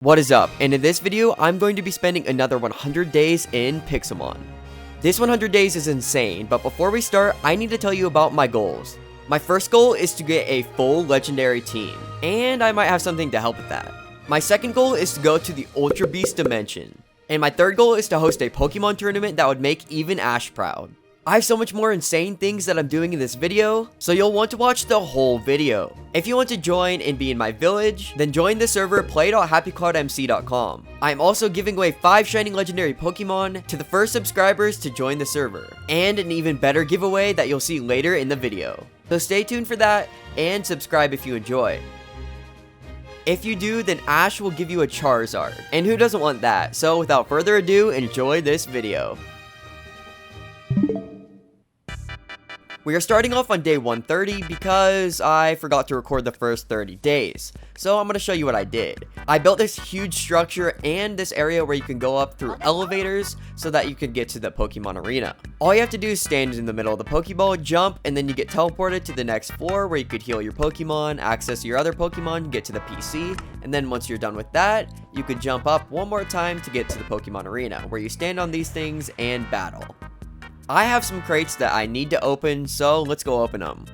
What is up? And in this video, I'm going to be spending another 100 days in Pixelmon. This 100 days is insane, but before we start, I need to tell you about my goals. My first goal is to get a full legendary team, and I might have something to help with that. My second goal is to go to the Ultra Beast dimension. And my third goal is to host a Pokemon tournament that would make even Ash proud. I have so much more insane things that I'm doing in this video, so you'll want to watch the whole video. If you want to join and be in my village, then join the server play.happycloudmc.com. I'm also giving away 5 shiny legendary Pokemon to the first subscribers to join the server, and an even better giveaway that you'll see later in the video. So stay tuned for that, and subscribe if you enjoy. If you do, then Ash will give you a Charizard, and who doesn't want that? So without further ado, enjoy this video. We are starting off on day 130 because I forgot to record the first 30 days. So I'm going to show you what I did. I built this huge structure and this area where you can go up through elevators so that you can get to the Pokemon arena. All you have to do is stand in the middle of the Pokeball, jump, and then you get teleported to the next floor where you could heal your Pokemon, access your other Pokemon, get to the PC, and then once you're done with that, you could jump up one more time to get to the Pokemon arena where you stand on these things and battle. I have some crates that I need to open, so let's go open them.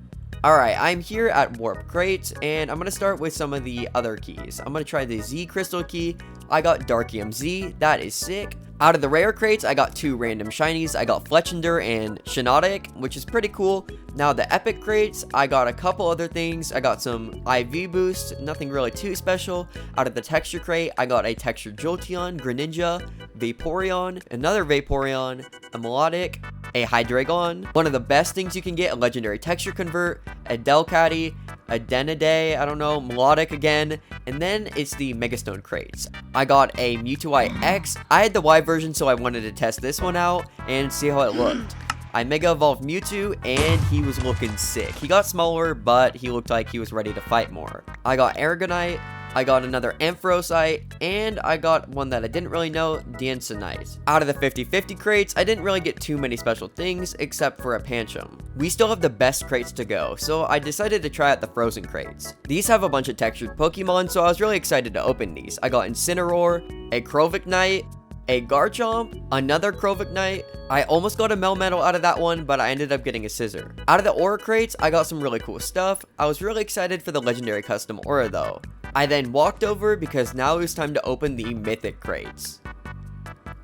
Alright, I'm here at Warp Crates, and I'm going to start with some of the other keys. I'm going to try the Z Crystal key. I got Darkium Z, that is sick. Out of the rare crates, I got 2 random shinies. I got Fletchinder and Shiinotic, which is pretty cool. Now the epic crates, I got a couple other things. I got some IV boost, nothing really too special. Out of the texture crate, I got a textured Jolteon, Greninja, Vaporeon, another Vaporeon, a Melodic, a Hydreigon, one of the best things you can get, a legendary texture convert, a Delcatty, a Denadey, I don't know, Melodic again, and then it's the Megastone crates. I got a Mewtwo X. I had the Y version, so I wanted to test this one out and see how it looked. I Mega Evolved Mewtwo, and he was looking sick. He got smaller, but he looked like he was ready to fight more. I got Aragonite, I got another Ampharocyte, and I got one that I didn't really know, Dansonite. Out of the 50-50 crates, I didn't really get too many special things, except for a Pancham. We still have the best crates to go, so I decided to try out the frozen crates. These have a bunch of textured Pokemon, so I was really excited to open these. I got Incineroar, a Kroviknight, a Garchomp, another Kroviknight. I almost got a Melmetal out of that one, but I ended up getting a Scizor. Out of the Aura crates, I got some really cool stuff. I was really excited for the legendary custom Aura though. I then walked over because now it was time to open the mythic crates.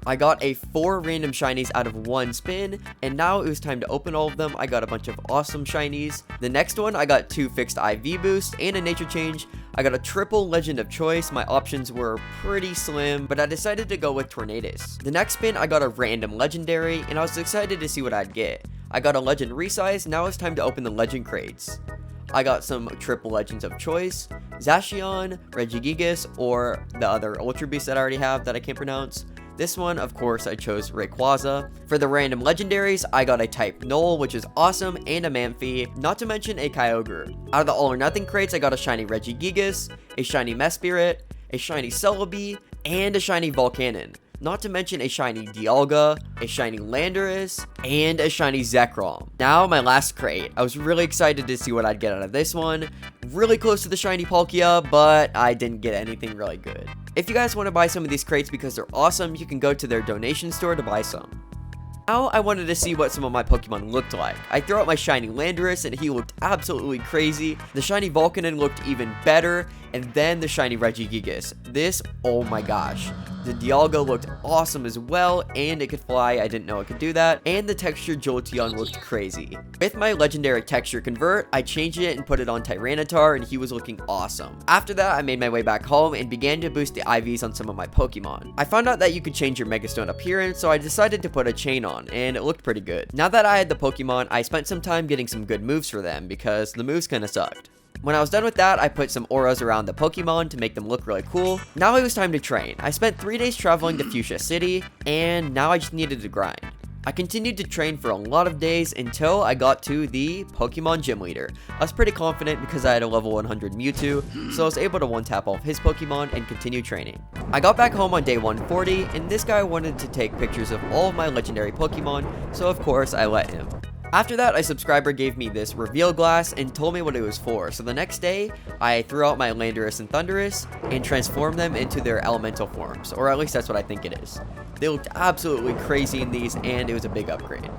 I got a 4 random shinies out of 1 spin, and now it was time to open all of them. I got a bunch of awesome shinies. The next one, I got 2 fixed IV boost and a nature change. I got a triple legend of choice. My options were pretty slim, but I decided to go with Tornadus. The next spin, I got a random legendary, and I was excited to see what I'd get. I got a legend resize. Now it's time to open the legend crates. I got some triple legends of choice, Zacian, Regigigas, or the other Ultra Beast that I already have that I can't pronounce. This one, of course, I chose Rayquaza. For the random legendaries, I got a type Null, which is awesome, and a Manphy, not to mention a Kyogre. Out of the all or nothing crates, I got a shiny Regigigas, a shiny Mesprit, a shiny Celebi, and a shiny Volcanon. Not to mention a shiny Dialga, a shiny Landorus, and a shiny Zekrom. Now my last crate. I was really excited to see what I'd get out of this one. Really close to the shiny Palkia, but I didn't get anything really good. If you guys want to buy some of these crates because they're awesome, you can go to their donation store to buy some. Now I wanted to see what some of my Pokemon looked like. I threw out my shiny Landorus and he looked absolutely crazy. The shiny Volcanon looked even better, and then the shiny Regigigas. This, oh my gosh. The Dialga looked awesome as well, and it could fly. I didn't know it could do that. And the textured Jolteon looked crazy. With my legendary texture convert, I changed it and put it on Tyranitar, and he was looking awesome. After that, I made my way back home and began to boost the IVs on some of my Pokemon. I found out that you could change your Megastone appearance, so I decided to put a chain on, and it looked pretty good. Now that I had the Pokemon, I spent some time getting some good moves for them, because the moves kinda sucked. When I was done with that, I put some auras around the Pokemon to make them look really cool. Now it was time to train. I spent 3 days traveling to Fuchsia City, and now I just needed to grind. I continued to train for a lot of days until I got to the Pokemon Gym Leader. I was pretty confident because I had a level 100 Mewtwo, so I was able to one-tap all of his Pokemon and continue training. I got back home on day 140, and this guy wanted to take pictures of all of my legendary Pokemon, so of course I let him. After that, a subscriber gave me this reveal glass and told me what it was for. So the next day, I threw out my Landorus and Thundurus and transformed them into their elemental forms, or at least that's what I think it is. They looked absolutely crazy in these, and it was a big upgrade.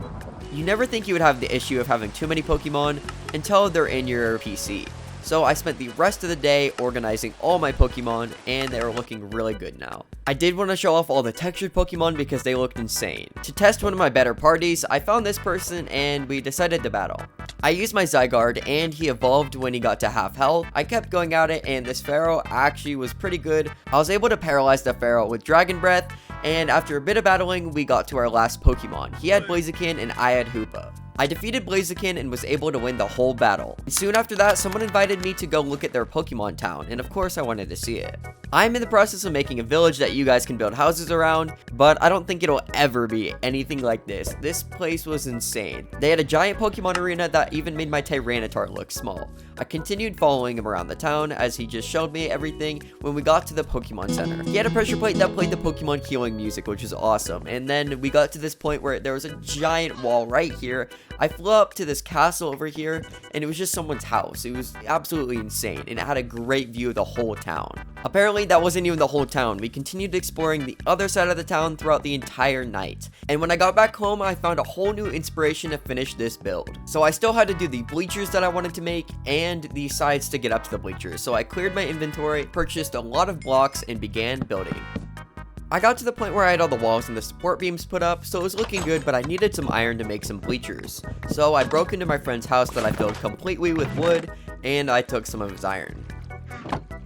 You never think you would have the issue of having too many Pokemon until they're in your PC. So I spent the rest of the day organizing all my Pokemon, and they are looking really good now. I did want to show off all the textured Pokemon because they looked insane. To test one of my better parties, I found this person and we decided to battle. I used my Zygarde and he evolved when he got to half health. I kept going at it and this Pharaoh actually was pretty good. I was able to paralyze the Pharaoh with Dragon Breath, and after a bit of battling, we got to our last Pokemon. He had Blaziken and I had Hoopa. I defeated Blaziken and was able to win the whole battle. Soon after that, someone invited me to go look at their Pokemon town, and of course I wanted to see it. I'm in the process of making a village that you guys can build houses around, but I don't think it'll ever be anything like this. This place was insane. They had a giant Pokemon arena that even made my Tyranitar look small. I continued following him around the town as he just showed me everything when we got to the Pokemon Center. He had a pressure plate that played the Pokemon healing music, which was awesome. And then we got to this point where there was a giant wall right here. I flew up to this castle over here, and it was just someone's house. It was absolutely insane, and it had a great view of the whole town. Apparently, that wasn't even the whole town. We continued exploring the other side of the town throughout the entire night. And when I got back home, I found a whole new inspiration to finish this build. So I still had to do the bleachers that I wanted to make, and the sides to get up to the bleachers. So I cleared my inventory, purchased a lot of blocks, and began building. I got to the point where I had all the walls and the support beams put up, so it was looking good, but I needed some iron to make some bleachers. So I broke into my friend's house that I filled completely with wood, and I took some of his iron.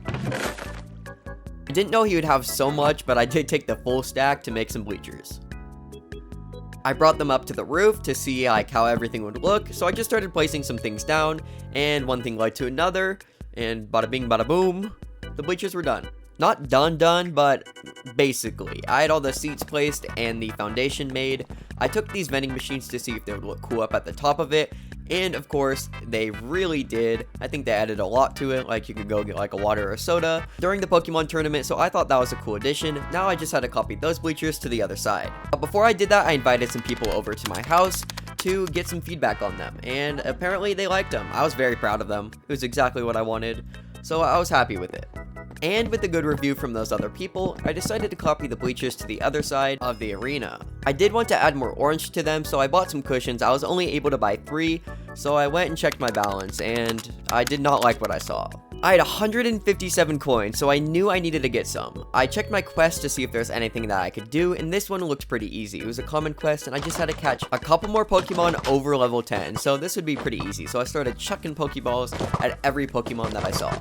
I didn't know he would have so much, but I did take the full stack to make some bleachers. I brought them up to the roof to see like how everything would look, so I just started placing some things down, and one thing led to another, and bada bing bada boom, the bleachers were done. Not done, but basically. I had all the seats placed and the foundation made. I took these vending machines to see if they would look cool up at the top of it, and of course, they really did. I think they added a lot to it, like you could go get like a water or a soda during the Pokemon tournament, so I thought that was a cool addition. Now I just had to copy those bleachers to the other side. But before I did that, I invited some people over to my house to get some feedback on them, and apparently they liked them. I was very proud of them. It was exactly what I wanted, so I was happy with it. And with a good review from those other people, I decided to copy the bleachers to the other side of the arena. I did want to add more orange to them, so I bought some cushions. I was only able to buy 3, so I went and checked my balance, and I did not like what I saw. I had 157 coins, so I knew I needed to get some. I checked my quest to see if there's anything that I could do, and this one looked pretty easy. It was a common quest, and I just had to catch a couple more Pokemon over level 10, so this would be pretty easy. So I started chucking Pokeballs at every Pokemon that I saw.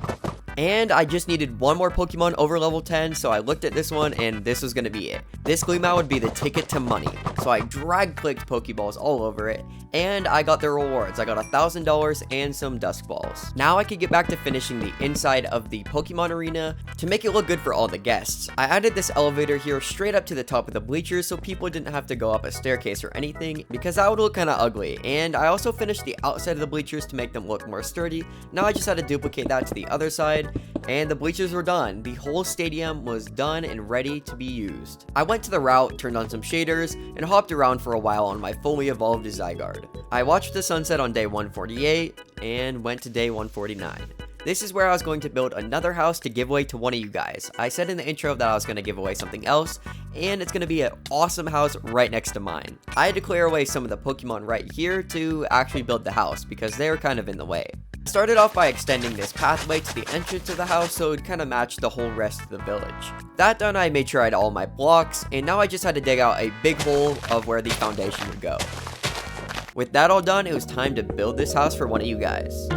And I just needed one more Pokemon over level 10, so I looked at this one, and this was gonna be it. This Gleamau would be the ticket to money. So I drag-clicked Pokeballs all over it, and I got the rewards. I got $1,000 and some Dusk Balls. Now I could get back to finishing the inside of the Pokemon arena to make it look good for all the guests. I added this elevator here straight up to the top of the bleachers so people didn't have to go up a staircase or anything, because that would look kind of ugly. And I also finished the outside of the bleachers to make them look more sturdy. Now I just had to duplicate that to the other side, and the bleachers were done. The whole stadium was done and ready to be used. I went to the route, turned on some shaders, and hopped around for a while on my fully evolved Zygarde. I watched the sunset on day 148 and went to day 149. This is where I was going to build another house to give away to one of you guys. I said in the intro that I was going to give away something else, and it's going to be an awesome house right next to mine. I had to clear away some of the Pokemon right here to actually build the house because they were kind of in the way. I started off by extending this pathway to the entrance of the house so it would kind of match the whole rest of the village. That done, I made sure I had all my blocks, and now I just had to dig out a big hole of where the foundation would go. With that all done, it was time to build this house for one of you guys.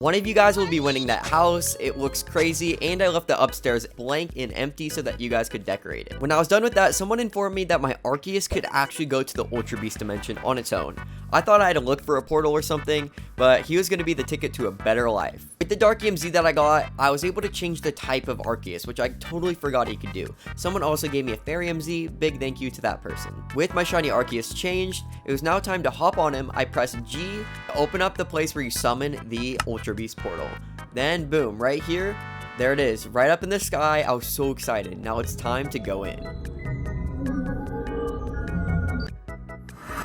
One of you guys will be winning that house. It looks crazy, and I left the upstairs blank and empty so that you guys could decorate it. When I was done with that, someone informed me that my Arceus could actually go to the Ultra Beast dimension on its own. I thought I had to look for a portal or something, but he was going to be the ticket to a better life. With the Dark EMZ that I got, I was able to change the type of Arceus, which I totally forgot he could do. Someone also gave me a Fairy EMZ, big thank you to that person. With my shiny Arceus changed, it was now time to hop on him. I pressed G to open up the place where you summon the Ultra Beast portal. Then boom, right here, there it is, right up in the sky. I was so excited. Now it's time to go in.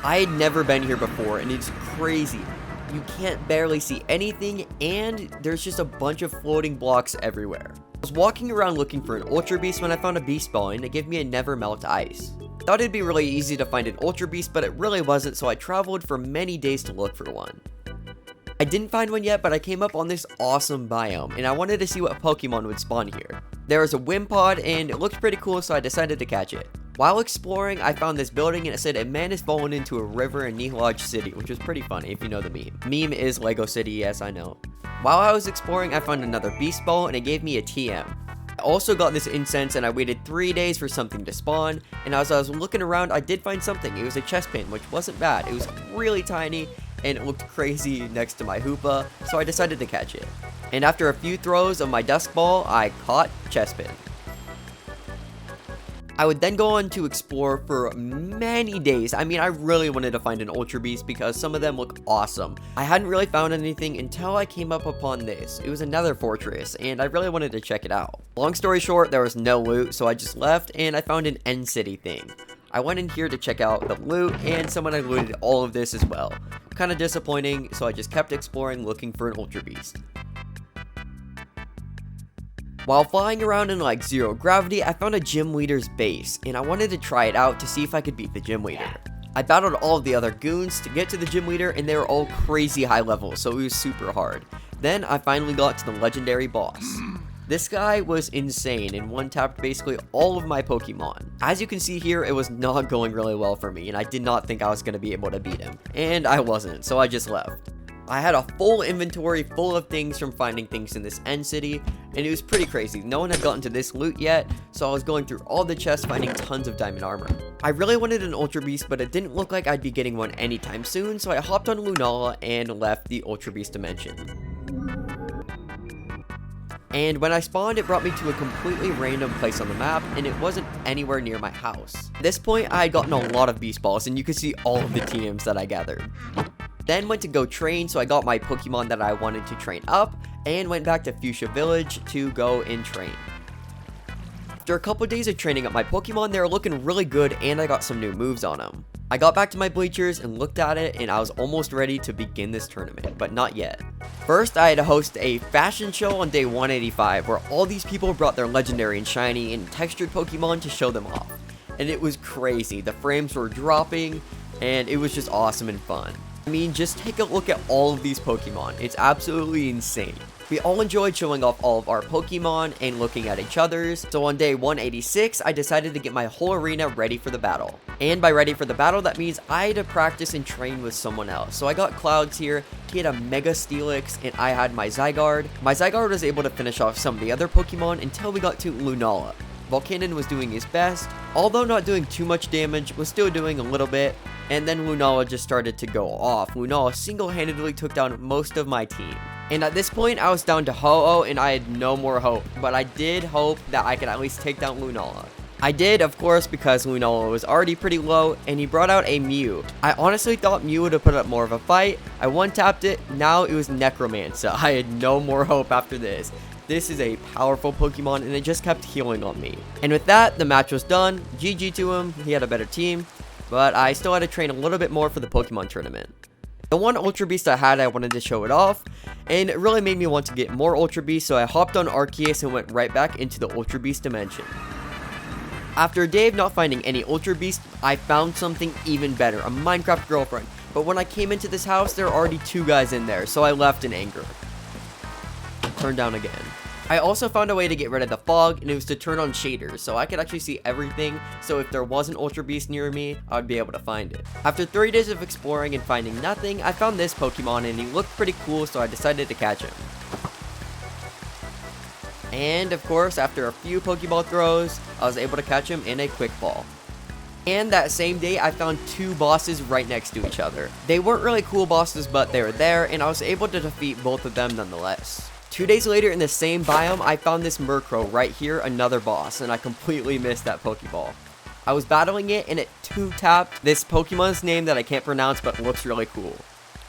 I had never been here before, and it's crazy. You can't barely see anything, and there's just a bunch of floating blocks everywhere. I was walking around looking for an Ultra Beast when I found a Beast Ball, and it gave me a Never Melt Ice. Thought it'd be really easy to find an Ultra Beast, but it really wasn't, so I traveled for many days to look for one. I didn't find one yet, but I came up on this awesome biome, and I wanted to see what Pokemon would spawn here. There was a Wimpod, and it looked pretty cool, so I decided to catch it. While exploring, I found this building, and it said a man has fallen into a river in Nihilage City, which was pretty funny if you know the meme. Meme is Lego City, yes, I know. While I was exploring, I found another Beast Ball, and it gave me a TM. I also got this incense, and I waited 3 days for something to spawn, and as I was looking around, I did find something. It was a chest pin, which wasn't bad. It was really tiny, and it looked crazy next to my Hoopa, so I decided to catch it. And after a few throws of my Dusk Ball, I caught Chespin. I would then go on to explore for many days. I mean, I really wanted to find an Ultra Beast because some of them look awesome. I hadn't really found anything until I came up upon this. It was another fortress, and I really wanted to check it out. Long story short, there was no loot, so I just left, and I found an End City thing. I went in here to check out the loot, and someone had looted all of this as well. Kind of disappointing, so I just kept exploring looking for an Ultra Beast. While flying around in like zero gravity, I found a gym leader's base, and I wanted to try it out to see if I could beat the gym leader. I battled all of the other goons to get to the gym leader, and they were all crazy high level, so it was super hard. Then I finally got to the legendary boss. This guy was insane and one-tapped basically all of my Pokemon. As you can see here, it was not going really well for me, and I did not think I was going to be able to beat him. And I wasn't, so I just left. I had a full inventory full of things from finding things in this End City, and it was pretty crazy. No one had gotten to this loot yet, so I was going through all the chests finding tons of diamond armor. I really wanted an Ultra Beast, but it didn't look like I'd be getting one anytime soon, so I hopped on Lunala and left the Ultra Beast dimension. And when I spawned, it brought me to a completely random place on the map, and it wasn't anywhere near my house. At this point, I had gotten a lot of Beast Balls, and you could see all of the TMs that I gathered. Then went to go train, so I got my Pokemon that I wanted to train up, and went back to Fuchsia Village to go and train. After a couple days of training up my Pokemon, they were looking really good, and I got some new moves on them. I got back to my bleachers and looked at it, and I was almost ready to begin this tournament, but not yet. First, I had to host a fashion show on day 185, where all these people brought their legendary and shiny and textured Pokemon to show them off. And it was crazy. The frames were dropping, and it was just awesome and fun. I mean, just take a look at all of these Pokemon. It's absolutely insane. We all enjoyed showing off all of our Pokemon and looking at each other's, so on day 186, I decided to get my whole arena ready for the battle. And by ready for the battle, that means I had to practice and train with someone else. So I got Clouds here, he had a Mega Steelix, and I had my Zygarde. My Zygarde was able to finish off some of the other Pokemon until we got to Lunala. Volcanon was doing his best, although not doing too much damage, was still doing a little bit, and then Lunala just started to go off. Lunala single-handedly took down most of my team. And at this point, I was down to Ho-Oh, and I had no more hope, but I did hope that I could at least take down Lunala. I did, of course, because Lunala was already pretty low, and he brought out a Mew. I honestly thought Mew would have put up more of a fight. I one-tapped it, now it was Necromancer. I had no more hope after this. This is a powerful Pokemon, and it just kept healing on me. And with that, the match was done. GG to him, he had a better team, but I still had to train a little bit more for the Pokemon tournament. The one Ultra Beast I had, I wanted to show it off, and it really made me want to get more Ultra Beasts, so I hopped on Arceus and went right back into the Ultra Beast dimension. After a day of not finding any Ultra Beasts, I found something even better, a Minecraft girlfriend. But when I came into this house, there were already 2 guys in there, so I left in anger. Turned down again. I also found a way to get rid of the fog, and it was to turn on shaders, so I could actually see everything, so if there was an Ultra Beast near me, I would be able to find it. After 3 days of exploring and finding nothing, I found this Pokemon, and he looked pretty cool, so I decided to catch him. And of course, after a few Pokeball throws, I was able to catch him in a quick ball. And that same day, I found 2 bosses right next to each other. They weren't really cool bosses, but they were there, and I was able to defeat both of them nonetheless. 2 days later, in the same biome, I found this Murkrow right here, another boss, and I completely missed that Pokeball. I was battling it, and it 2-tapped this Pokemon's name that I can't pronounce, but looks really cool.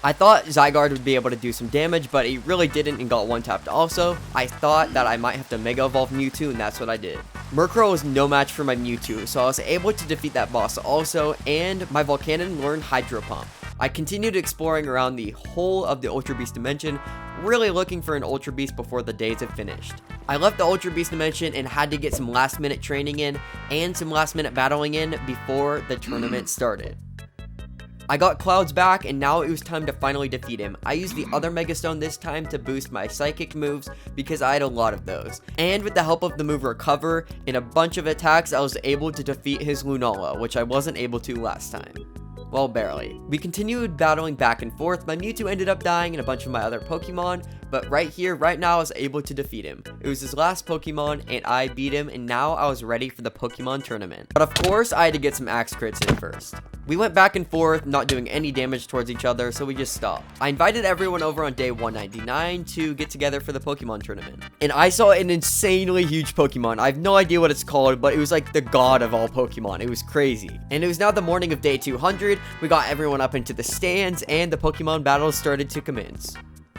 I thought Zygarde would be able to do some damage, but he really didn't and got 1-tapped also. I thought that I might have to Mega Evolve Mewtwo, and that's what I did. Murkrow was no match for my Mewtwo, so I was able to defeat that boss also, and my Volcanon learned Hydro Pump. I continued exploring around the whole of the Ultra Beast dimension, really looking for an Ultra Beast before the days had finished. I left the Ultra Beast dimension and had to get some last minute training in and some last minute battling in before the tournament started. I got Cloud's back, and now it was time to finally defeat him. I used the other Mega Stone this time to boost my Psychic moves because I had a lot of those. And with the help of the move Recover and a bunch of attacks, I was able to defeat his Lunala, which I wasn't able to last time. Well, barely. We continued battling back and forth. My Mewtwo ended up dying and a bunch of my other Pokemon, but right here, right now, I was able to defeat him. It was his last Pokemon, and I beat him, and now I was ready for the Pokemon tournament. But of course, I had to get some Axe crits in first. We went back and forth, not doing any damage towards each other, so we just stopped. I invited everyone over on day 199 to get together for the Pokemon tournament. And I saw an insanely huge Pokemon. I have no idea what it's called, but it was like the god of all Pokemon. It was crazy. And it was now the morning of day 200. We got everyone up into the stands, and the Pokemon battles started to commence.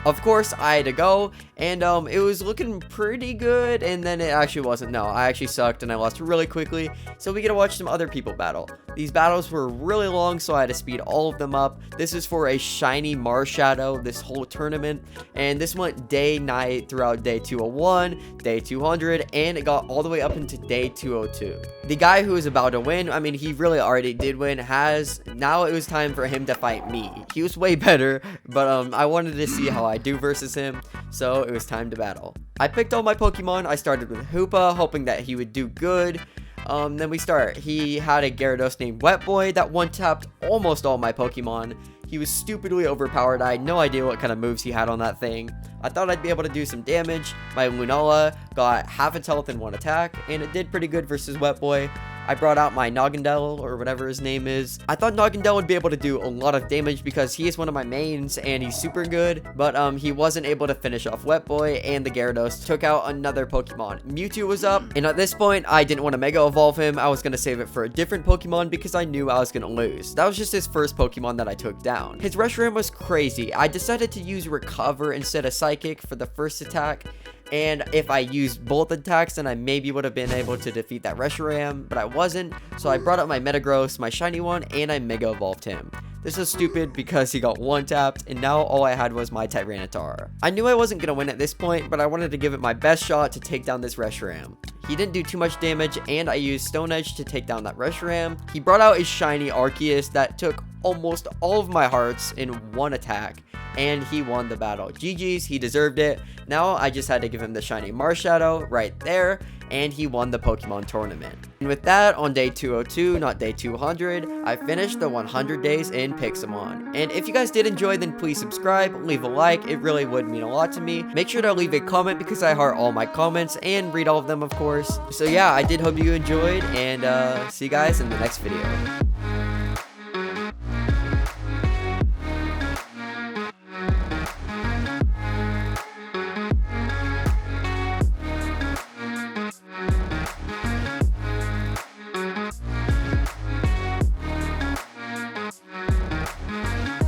Of course, I had to go, and it was looking pretty good, and then it actually wasn't. No, I actually sucked, and I lost really quickly, so we get to watch some other people battle. These battles were really long, so I had to speed all of them up. This is for a shiny Marshadow, this whole tournament, and this went day, night, throughout day 201, day 200, and it got all the way up into day 202. The guy who was about to win, I mean, he really already did win, now it was time for him to fight me. He was way better, but I wanted to see how I do versus him, so it was time to battle. I picked all my Pokemon. I started with Hoopa, hoping that he would do good. Then we start. He had a Gyarados named Wet Boy that one-tapped almost all my Pokemon. He was stupidly overpowered. I had no idea what kind of moves he had on that thing. I thought I'd be able to do some damage. My Lunala got half its health in one attack, and it did pretty good versus Wet Boy. I brought out my Nogandel, or whatever his name is. I thought Nogandel would be able to do a lot of damage because he is one of my mains and he's super good, but he wasn't able to finish off Wet Boy, and the Gyarados took out another Pokemon. Mewtwo was up, and at this point, I didn't want to Mega Evolve him. I was going to save it for a different Pokemon because I knew I was going to lose. That was just his first Pokemon that I took down. His Reshiram was crazy. I decided to use Recover instead of Psychic for the first attack, and if I used both attacks, then I maybe would have been able to defeat that Reshiram, but I wasn't, so I brought up my Metagross, my shiny one, and I Mega Evolved him. This was stupid because he got one-tapped, and now all I had was my Tyranitar. I knew I wasn't going to win at this point, but I wanted to give it my best shot to take down this Reshiram. He didn't do too much damage, and I used Stone Edge to take down that Reshiram. He brought out his shiny Arceus that took almost all of my hearts in one attack, and he won the battle. GG's, he deserved it. Now I just had to give him the shiny Marshadow right there, and he won the Pokemon tournament. And with that, on day 202, not day 200, I finished the 100 days in Pixelmon. And if you guys did enjoy, then please subscribe, leave a like, it really would mean a lot to me. Make sure to leave a comment because I heart all my comments and read all of them, of course. So yeah, I did hope you enjoyed, and see you guys in the next video.